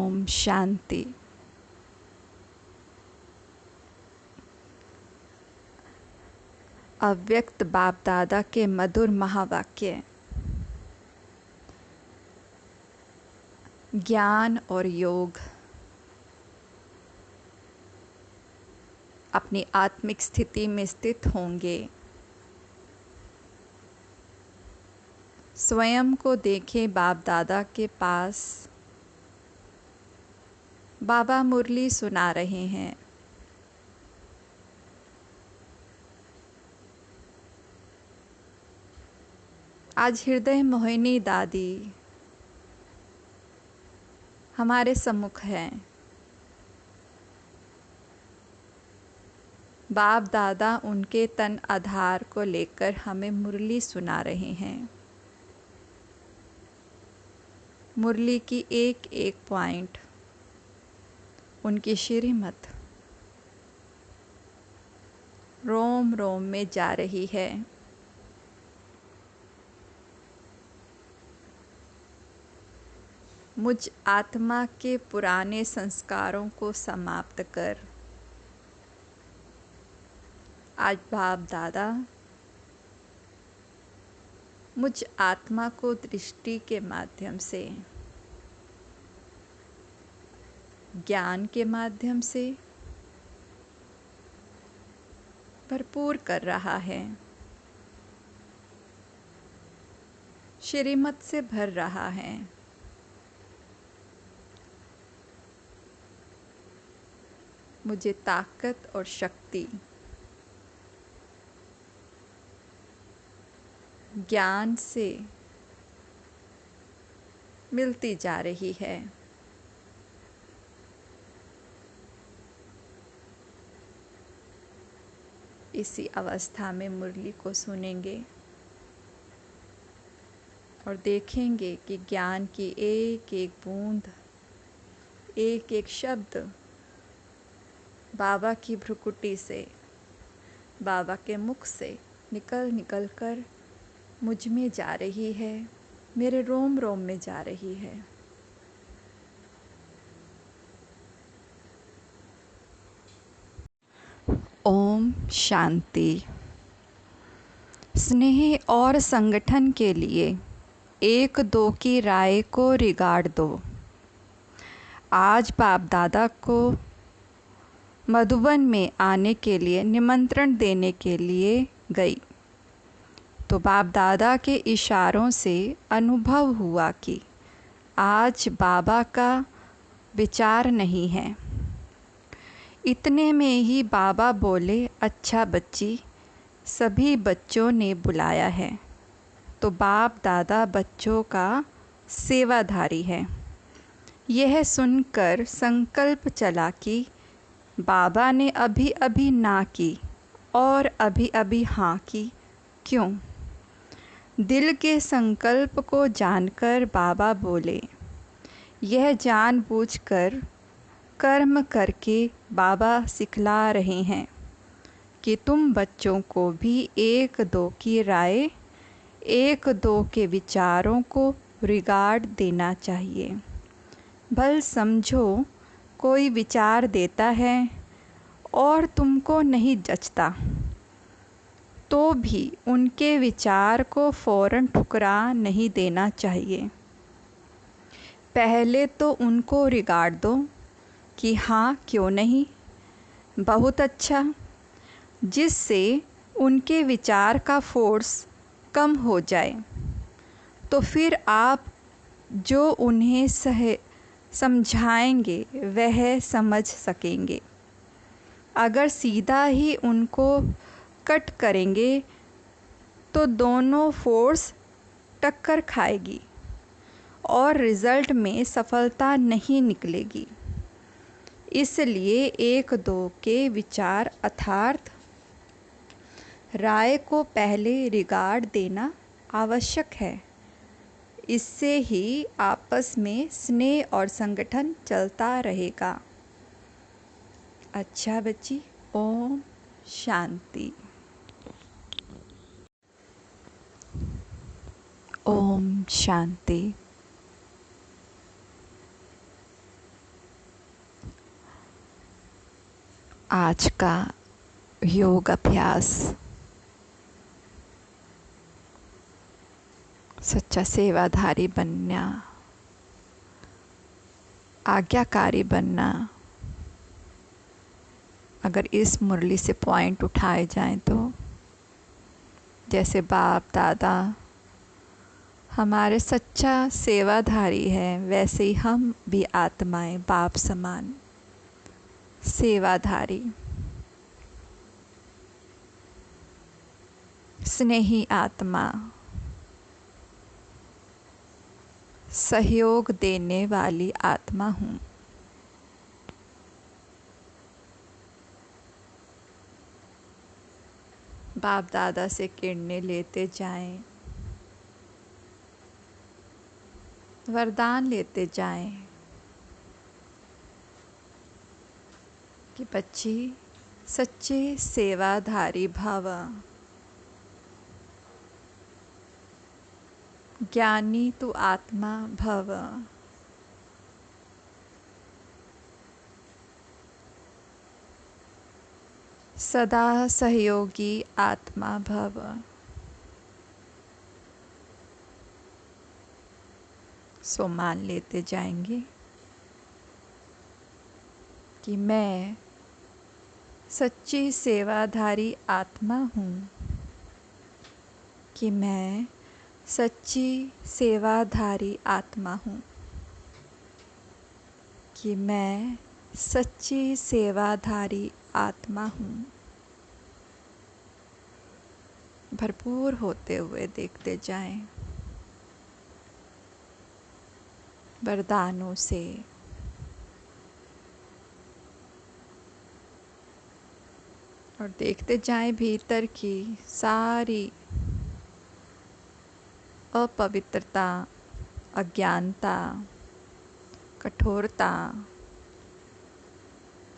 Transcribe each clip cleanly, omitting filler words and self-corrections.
ओम शांति। अव्यक्त बाप दादा के मधुर महावाक्य। ज्ञान और योग अपनी आत्मिक स्थिति में स्थित होंगे। स्वयं को देखें बाप दादा के पास। बाबा मुरली सुना रहे हैं। आज हृदय मोहिनी दादी हमारे सम्मुख हैं। बाप दादा उनके तन आधार को लेकर हमें मुरली सुना रहे हैं। मुरली की एक एक पॉइंट, उनकी श्रीमत रोम रोम में जा रही है। मुझ आत्मा के पुराने संस्कारों को समाप्त कर आज बाप दादा मुझ आत्मा को दृष्टि के माध्यम से, ज्ञान के माध्यम से भरपूर कर रहा है। श्रीमत से भर रहा है। मुझे ताकत और शक्ति ज्ञान से मिलती जा रही है। इसी अवस्था में मुरली को सुनेंगे और देखेंगे कि ज्ञान की एक एक बूंद, एक एक शब्द बाबा की भ्रुकुटी से, बाबा के मुख से निकल निकल कर मुझ में जा रही है, मेरे रोम रोम में जा रही है। ओम शांति। स्नेह और संगठन के लिए एक दो की राय को रिगार्ड दो। आज बाप दादा को मधुबन में आने के लिए निमंत्रण देने के लिए गई तो बाप दादा के इशारों से अनुभव हुआ कि आज बाबा का विचार नहीं है। इतने में ही बाबा बोले, अच्छा बच्ची, सभी बच्चों ने बुलाया है तो बाप दादा बच्चों का सेवाधारी है। यह सुनकर संकल्प चला कि बाबा ने अभी अभी ना की और अभी अभी हाँ की, क्यों? दिल के संकल्प को जानकर बाबा बोले, यह जानबूझकर कर्म करके बाबा सिखला रहे हैं कि तुम बच्चों को भी एक दो की राय, एक दो के विचारों को रिगार्ड देना चाहिए। भल समझो कोई विचार देता है और तुमको नहीं जचता तो भी उनके विचार को फ़ौरन ठुकरा नहीं देना चाहिए। पहले तो उनको रिगार्ड दो कि हाँ क्यों नहीं, बहुत अच्छा, जिससे उनके विचार का फोर्स कम हो जाए। तो फिर आप जो उन्हें समझाएंगे वह समझ सकेंगे। अगर सीधा ही उनको कट करेंगे तो दोनों फोर्स टक्कर खाएगी और रिज़ल्ट में सफलता नहीं निकलेगी। इसलिए एक दो के विचार अर्थात राय को पहले रिगार्ड देना आवश्यक है। इससे ही आपस में स्नेह और संगठन चलता रहेगा। अच्छा बच्ची, ओम शांति। ओम शांति। आज का योग अभ्यास सच्चा सेवाधारी बनना, आज्ञाकारी बनना। अगर इस मुरली से पॉइंट उठाए जाएं तो जैसे बाप दादा हमारे सच्चा सेवाधारी है, वैसे ही हम भी आत्माएं बाप समान सेवाधारी, स्नेही आत्मा, सहयोग देने वाली आत्मा हूँ। बाप दादा से किरणें लेते जाएं, वरदान लेते जाएं कि बच्ची सच्चे सेवाधारी भव, ज्ञानी तू आत्मा भव, सदा सहयोगी आत्मा भव। सो मान लेते जाएंगे कि मैं सच्ची सेवाधारी आत्मा हूँ, कि मैं सच्ची सेवाधारी आत्मा हूँ, कि मैं सच्ची सेवाधारी आत्मा हूँ। भरपूर होते हुए देखते जाएं, वरदानों से, और देखते जाएं भीतर की सारी अपवित्रता, अज्ञानता, कठोरता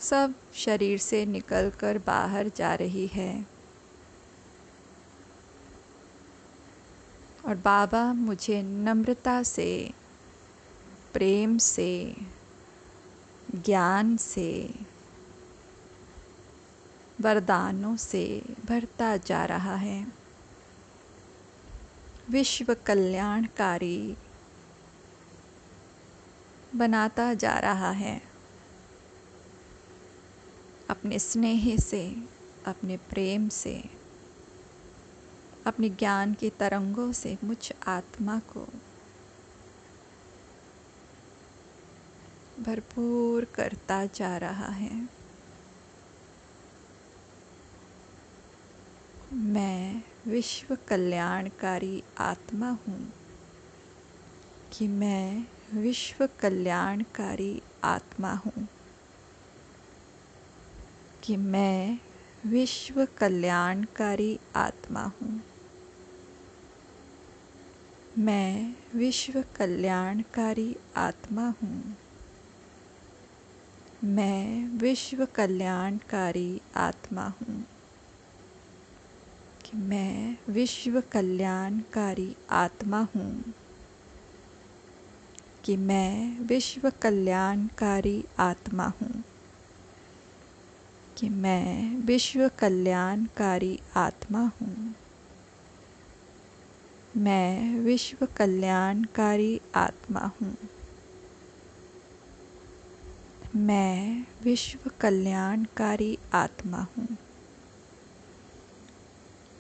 सब शरीर से निकलकर बाहर जा रही है। और बाबा मुझे नम्रता से, प्रेम से, ज्ञान से, वरदानों से भरता जा रहा है। विश्व कल्याणकारी बनाता जा रहा है। अपने स्नेह से, अपने प्रेम से, अपने ज्ञान की तरंगों से मुझ आत्मा को भरपूर करता जा रहा है। मैं विश्व कल्याणकारी आत्मा हूँ, कि मैं विश्व कल्याणकारी आत्मा हूँ, कि मैं विश्व कल्याणकारी आत्मा हूँ। मैं विश्व कल्याणकारी आत्मा हूँ। मैं विश्व कल्याणकारी आत्मा हूँ, कि मैं विश्व कल्याणकारी आत्मा हूँ, कि मैं विश्व कल्याणकारी आत्मा हूँ, कि मैं विश्व कल्याणकारी आत्मा हूँ। मैं विश्व कल्याणकारी आत्मा हूँ। मैं विश्व कल्याणकारी आत्मा हूँ।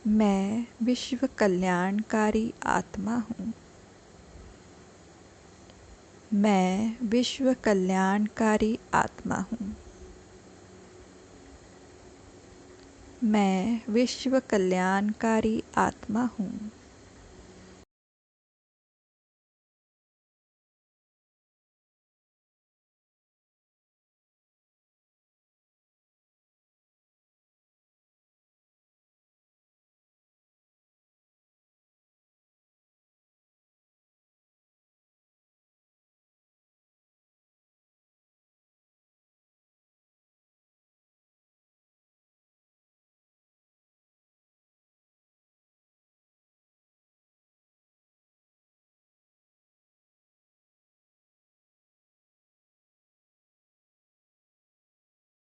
मैं विश्व कल्याणकारी आत्मा हूँ। मैं विश्व कल्याणकारी आत्मा हूँ। मैं विश्व कल्याणकारी आत्मा हूँ।